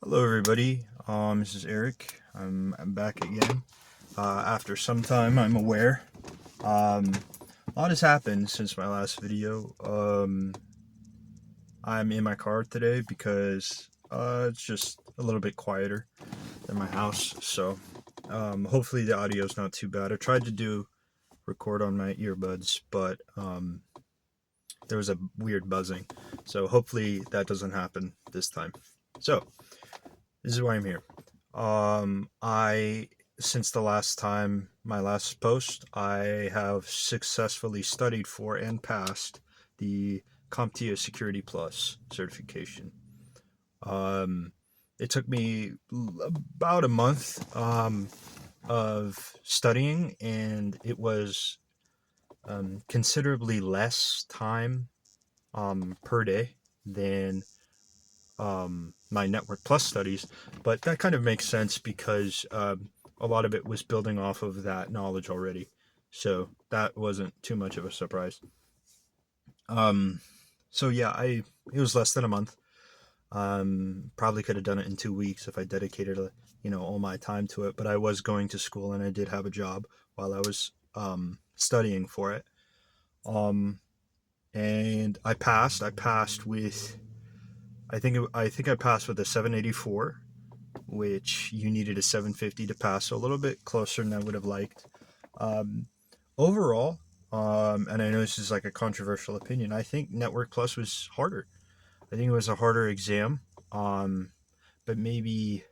Hello everybody, this is Eric. I'm back again. After some time, I'm aware. A lot has happened since my last video. I'm in my car today because it's just a little bit quieter than my house, so hopefully the audio is not too bad. I tried to record on my earbuds, but there was a weird buzzing, so hopefully that doesn't happen this time. So, this is why I'm here. Since the last time, my last post, I have successfully studied for and passed the CompTIA Security Plus certification. It took me about a month of studying, and it was considerably less time per day than my Network Plus studies, but that kind of makes sense because a lot of it was building off of that knowledge already, so that wasn't too much of a surprise. So yeah, it was less than a month. Probably could have done it in 2 weeks if I dedicated all my time to it, but I was going to school and I did have a job while I was studying for it. And I passed. I passed with I think I passed with a 784, which you needed a 750 to pass, so a little bit closer than I would have liked. Um, Overall, and I know this is like a controversial opinion, I think Network Plus was harder. I think it was a harder exam, but maybe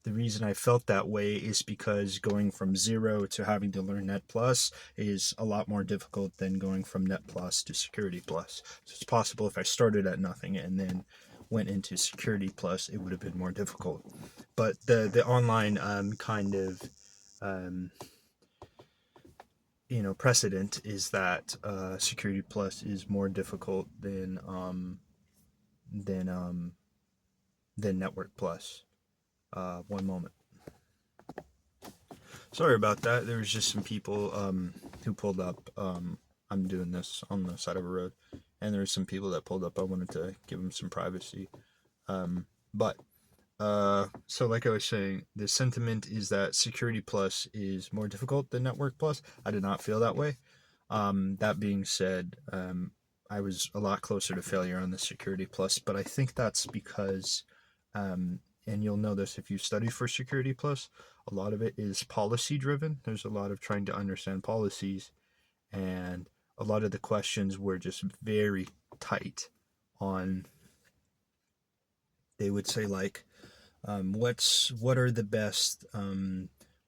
the reason I felt that way is because going from zero to having to learn Net Plus is a lot more difficult than going from Net Plus to Security Plus. So it's possible if I started at nothing and then went into Security Plus, it would have been more difficult. But the online kind of um, precedent is that Security Plus is more difficult than than Network Plus. One moment. Sorry about that. There was just some people who pulled up. I'm doing this on the side of a road, and there were some people that pulled up. I wanted to give them some privacy. But so like I was saying, the sentiment is that Security Plus is more difficult than Network Plus. I did not feel that way. That being said, I was a lot closer to failure on the Security Plus, but I think that's because and you'll know this if you study for Security Plus, a lot of it is policy driven. There's a lot of trying to understand policies, and a lot of the questions were just very tight on, they would say like, what are the best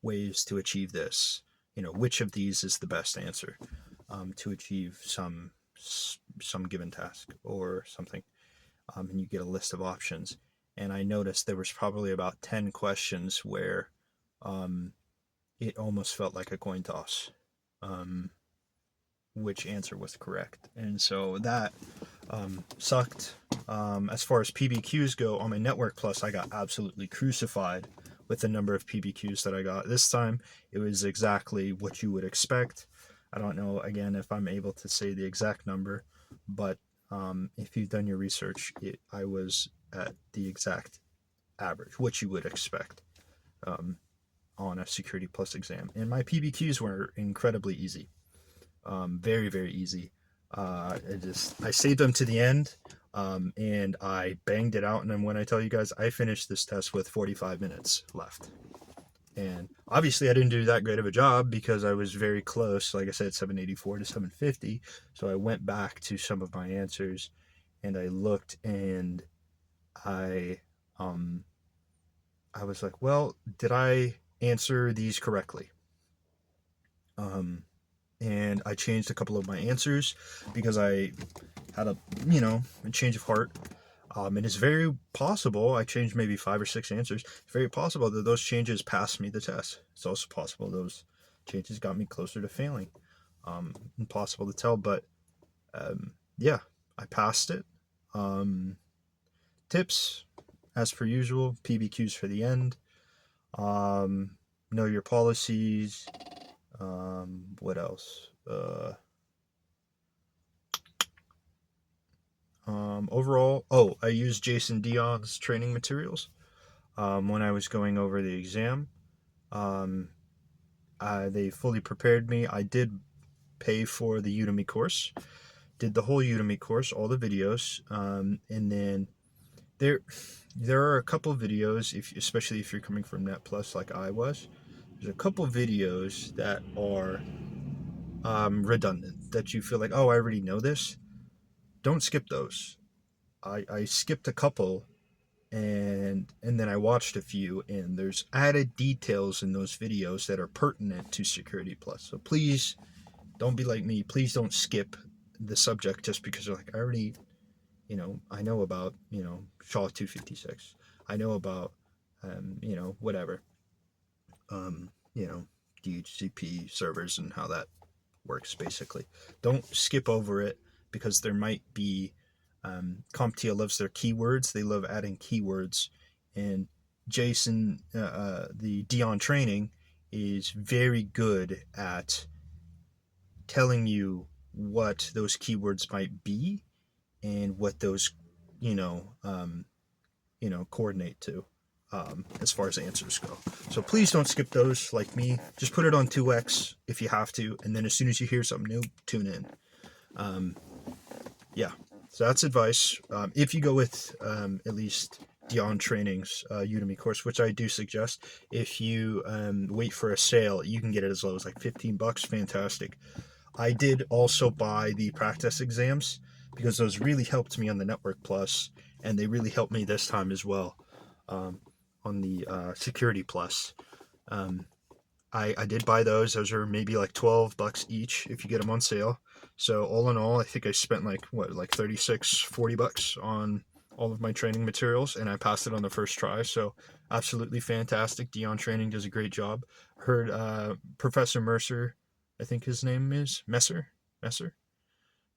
ways to achieve this? Which of these is the best answer to achieve some given task or something, and you get a list of options. And I noticed there was probably about 10 questions where it almost felt like a coin toss, which answer was correct. And so that sucked. As far as PBQs go, on my Network Plus, I got absolutely crucified with the number of PBQs that I got. This time, it was exactly what you would expect. I don't know, again, if I'm able to say the exact number, but if you've done your research, I was at the exact average, what you would expect on a Security Plus exam. And my PBQs were incredibly easy, very, very easy. I saved them to the end, and I banged it out. And then when I tell you guys, I finished this test with 45 minutes left. And obviously I didn't do that great of a job because I was very close, like I said, 784 to 750. So I went back to some of my answers and I looked, and I was like, well, did I answer these correctly? And I changed a couple of my answers because I had a change of heart. And it's very possible I changed maybe 5 or 6 answers. It's very possible that those changes passed me the test. It's also possible those changes got me closer to failing. Impossible to tell, but yeah, I passed it. Tips, as per usual, PBQs for the end. Know your policies. What else? Overall, I used Jason Dion's training materials when I was going over the exam. Um, they fully prepared me. I did pay for the Udemy course, did the whole Udemy course, all the videos, and then there there are a couple videos, especially if you're coming from Net Plus like I was. There's a couple videos that are redundant, that you feel like, oh, I already know this. Don't skip those. I skipped a couple, and then I watched a few, and there's added details in those videos that are pertinent to Security Plus. So please don't be like me. Please don't skip the subject just because you're like, I already, I know about, SHA 256. I know about, whatever, um, you know, DHCP servers and how that works, basically. Don't skip over it because there might be, CompTIA loves their keywords. They love adding keywords. And Jason, the Dion training, is very good at telling you what those keywords might be and what those, you know, um, coordinate to, as far as answers go. So please don't skip those like me. Just put it on 2x if you have to, and then as soon as you hear something new, tune in. Um, yeah, so that's advice. If you go with at least Dion Training's Udemy course, which I do suggest, if you wait for a sale, you can get it as low as like $15. Fantastic. I did also buy the practice exams because those really helped me on the Network Plus, and they really helped me this time as well, on the Security Plus. Um, I did buy those. Those are maybe like $12 each if you get them on sale. So all in all, I think I spent like 36, $40 on all of my training materials, and I passed it on the first try. So absolutely fantastic. Dion Training does a great job. Heard Professor Mercer, I think his name is Messer.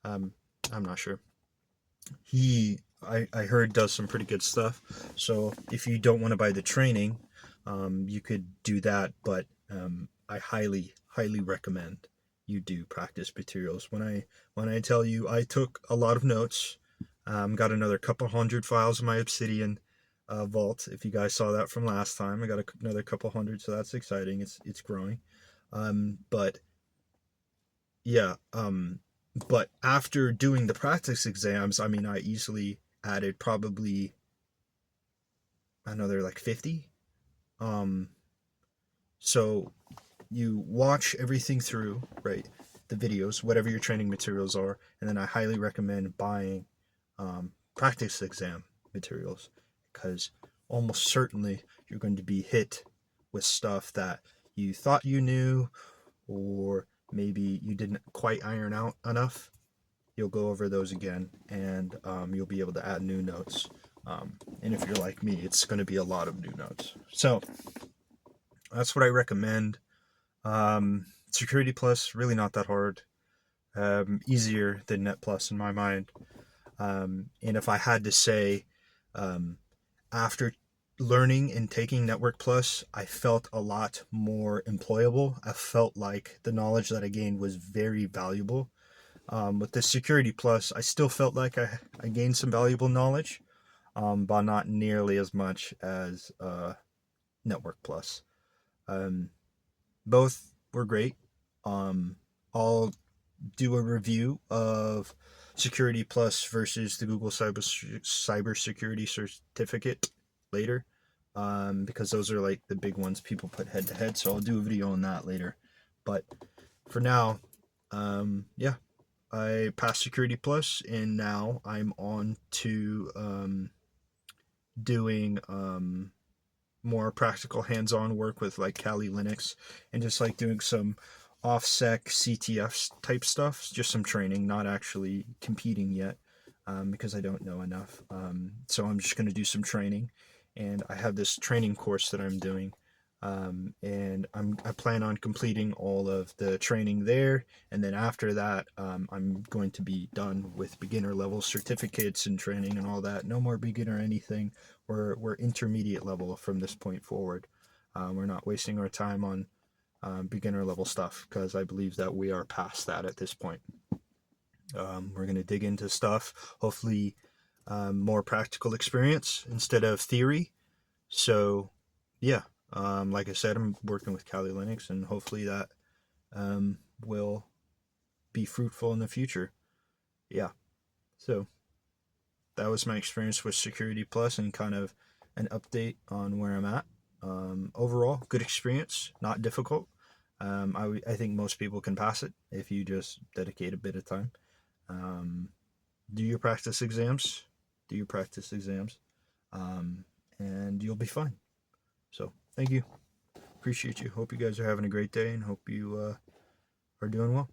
Um, I'm not sure. I heard does some pretty good stuff. So if you don't want to buy the training, you could do that. But I highly recommend you do practice materials. When I tell you, I took a lot of notes. Got another couple hundred files in my Obsidian vault. If you guys saw that from last time, I got another couple hundred, so that's exciting. It's growing. But yeah, but after doing the practice exams, I mean, I easily added probably another like 50. Um, so you watch everything through, right? The videos, whatever your training materials are, and then I highly recommend buying practice exam materials because almost certainly you're going to be hit with stuff that you thought you knew, or maybe you didn't quite iron out enough. You'll go over those again, and you'll be able to add new notes. And if you're like me, it's going to be a lot of new notes. So that's what I recommend. Security Plus, really not that hard. Easier than Net Plus in my mind. And if I had to say, um, after learning and taking Network Plus, I felt a lot more employable. I felt like the knowledge that I gained was very valuable. With the Security Plus, I still felt like I gained some valuable knowledge, but not nearly as much as Network Plus. Um, Both were great. I'll do a review of Security Plus versus the Google Cybersecurity Certificate later, because those are like the big ones people put head to head. So I'll do a video on that later. But for now, yeah, I passed Security Plus, and now I'm on to doing more practical hands-on work with like Kali Linux, and just like doing some offsec CTF type stuff, just some training, not actually competing yet, because I don't know enough. So I'm just going to do some training, and I have this training course that I'm doing, and I plan on completing all of the training there, and then after that, I'm going to be done with beginner level certificates and training and all that. No more beginner anything. We're intermediate level from this point forward. We're not wasting our time on beginner level stuff because I believe that we are past that at this point. We're going to dig into stuff, hopefully more practical experience instead of theory. So, yeah, like I said, I'm working with Kali Linux, and hopefully that will be fruitful in the future. Yeah, so that was my experience with Security Plus and kind of an update on where I'm at. Overall, good experience, not difficult. I think most people can pass it if you just dedicate a bit of time. Um, do your practice exams, do your practice exams, um, and you'll be fine. So, thank you. Appreciate you. Hope you guys are having a great day and hope you are doing well.